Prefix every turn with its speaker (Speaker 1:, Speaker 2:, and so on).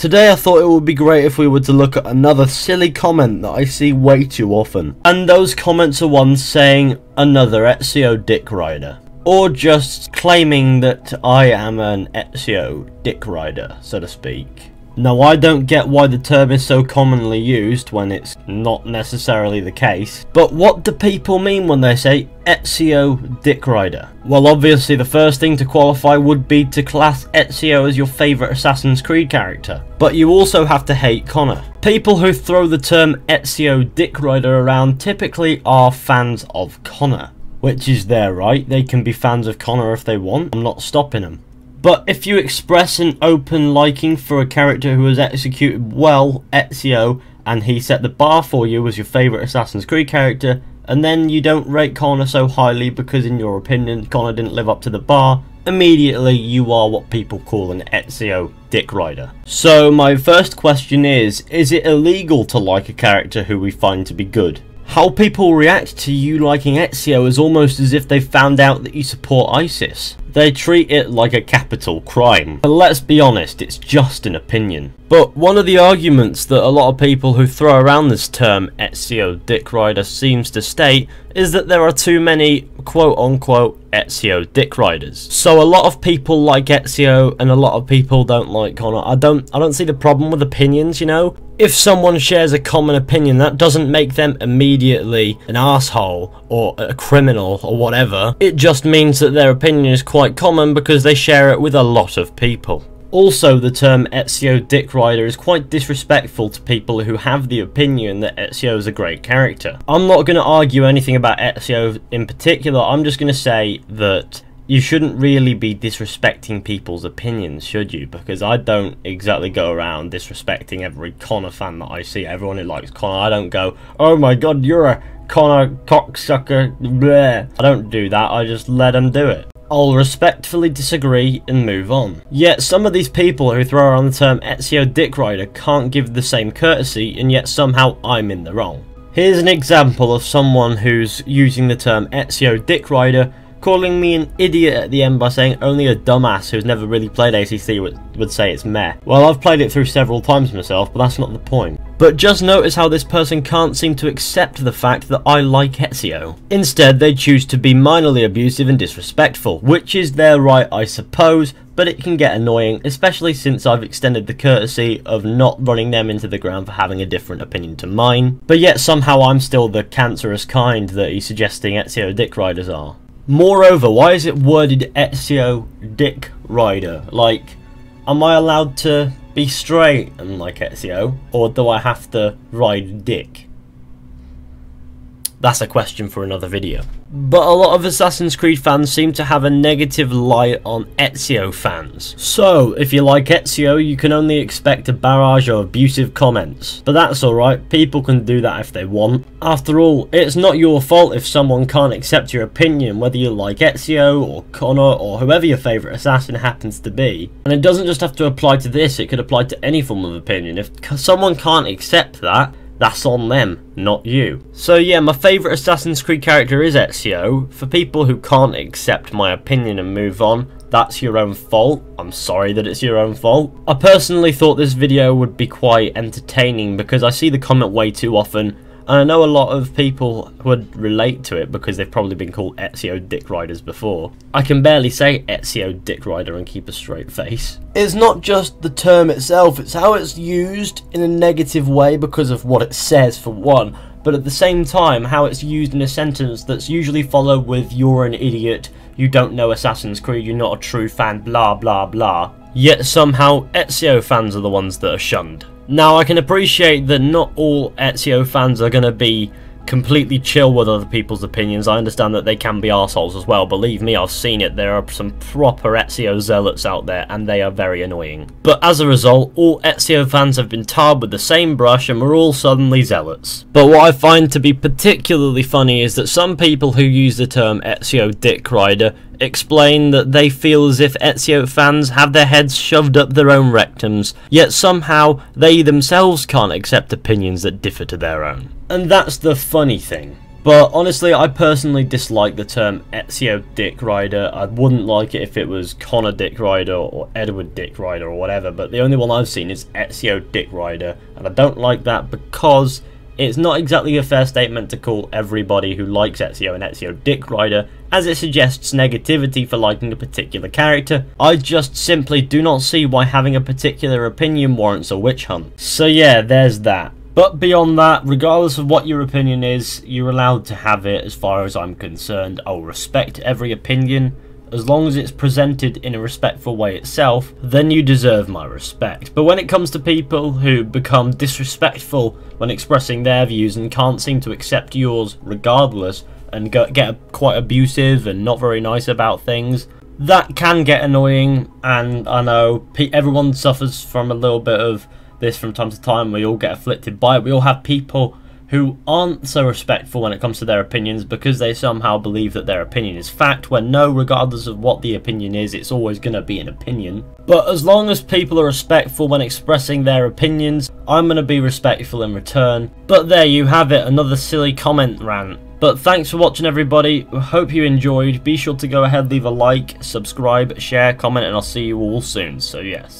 Speaker 1: Today I thought it would be great if we were to look at another silly comment that I see way too often. And those comments are ones saying another Ezio dick rider. Or just claiming that I am an Ezio dick rider, so to speak. Now, I don't get why the term is so commonly used when it's not necessarily the case, but what do people mean when they say Ezio dick rider? Well, obviously the first thing to qualify would be to class Ezio as your favourite Assassin's Creed character, but you also have to hate Connor. People who throw the term Ezio dick rider around typically are fans of Connor, which is their right. They can be fans of Connor if they want, I'm not stopping them. But if you express an open liking for a character who has executed well Ezio, and he set the bar for you as your favourite Assassin's Creed character, and then you don't rate Connor so highly because in your opinion Connor didn't live up to the bar, immediately you are what people call an Ezio dick rider. So my first question is it illegal to like a character who we find to be good? How people react to you liking Ezio is almost as if they've found out that you support ISIS. They treat it like a capital crime. But let's be honest, it's just an opinion. But one of the arguments that a lot of people who throw around this term Ezio dick rider seems to state is that there are too many quote-unquote Ezio dick riders. So a lot of people like Ezio and a lot of people don't like Connor. I don't see the problem with opinions, you know? If someone shares a common opinion, that doesn't make them immediately an asshole or a criminal or whatever. It just means that their opinion is quite common because they share it with a lot of people. Also, the term Ezio dick rider is quite disrespectful to people who have the opinion that Ezio is a great character. I'm not going to argue anything about Ezio in particular, I'm just going to say that you shouldn't really be disrespecting people's opinions, should you? Because I don't exactly go around disrespecting every Connor fan that I see. Everyone who likes Connor, I don't go, oh my god, you're a Connor cocksucker, bleh. I don't do that, I just let them do it. I'll respectfully disagree and move on. Yet some of these people who throw around the term Ezio dick rider can't give the same courtesy, and yet somehow I'm in the wrong. Here's an example of someone who's using the term Ezio dick rider, calling me an idiot at the end by saying only a dumbass who's never really played ACC would say it's meh. Well, I've played it through several times myself, but that's not the point. But just notice how this person can't seem to accept the fact that I like Ezio. Instead, they choose to be minorly abusive and disrespectful, which is their right, I suppose, but it can get annoying, especially since I've extended the courtesy of not running them into the ground for having a different opinion to mine. But yet somehow I'm still the cancerous kind that he's suggesting Ezio dick riders are. Moreover, why is it worded Ezio dick rider? Like, am I allowed to be straight and like Ezio, or do I have to ride dick? That's a question for another video. But a lot of Assassin's Creed fans seem to have a negative light on Ezio fans. So, if you like Ezio, you can only expect a barrage of abusive comments. But that's alright, people can do that if they want. After all, it's not your fault if someone can't accept your opinion, whether you like Ezio or Connor or whoever your favourite assassin happens to be. And it doesn't just have to apply to this, it could apply to any form of opinion. If someone can't accept that, that's on them, not you. So yeah, my favourite Assassin's Creed character is Ezio. For people who can't accept my opinion and move on, that's your own fault. I'm sorry that it's your own fault. I personally thought this video would be quite entertaining because I see the comment way too often, and I know a lot of people would relate to it because they've probably been called Ezio dick riders before. I can barely say Ezio dick rider and keep a straight face. It's not just the term itself, it's how it's used in a negative way because of what it says for one, but at the same time how it's used in a sentence that's usually followed with you're an idiot, you don't know Assassin's Creed, you're not a true fan, blah blah blah. Yet somehow Ezio fans are the ones that are shunned. Now, I can appreciate that not all Ezio fans are going to be completely chill with other people's opinions. I understand that they can be arseholes as well. Believe me, I've seen it. There are some proper Ezio zealots out there, and they are very annoying. But as a result, all Ezio fans have been tarred with the same brush, and we're all suddenly zealots. But what I find to be particularly funny is that some people who use the term Ezio dick rider explain that they feel as if Ezio fans have their heads shoved up their own rectums, yet somehow they themselves can't accept opinions that differ to their own. And that's the funny thing. But honestly, I personally dislike the term Ezio Dick Rider. I wouldn't like it if it was Connor Dick Rider or Edward Dick Rider or whatever, but the only one I've seen is Ezio Dick Rider, and I don't like that because it's not exactly a fair statement to call everybody who likes Ezio an Ezio Dick Rider, as it suggests negativity for liking a particular character. I just simply do not see why having a particular opinion warrants a witch hunt. So yeah, there's that. But beyond that, regardless of what your opinion is, you're allowed to have it as far as I'm concerned. I'll respect every opinion. As long as it's presented in a respectful way itself, then you deserve my respect. But when it comes to people who become disrespectful when expressing their views and can't seem to accept yours regardless, and get quite abusive and not very nice about things, that can get annoying. And I know everyone suffers from a little bit of this from time to time. We all get afflicted by it. We all have people who aren't so respectful when it comes to their opinions because they somehow believe that their opinion is fact, when no, regardless of what the opinion is, it's always going to be an opinion. But as long as people are respectful when expressing their opinions, I'm going to be respectful in return. But there you have it, another silly comment rant. But thanks for watching, everybody. Hope you enjoyed. Be sure to go ahead, leave a like, subscribe, share, comment, and I'll see you all soon. So yes.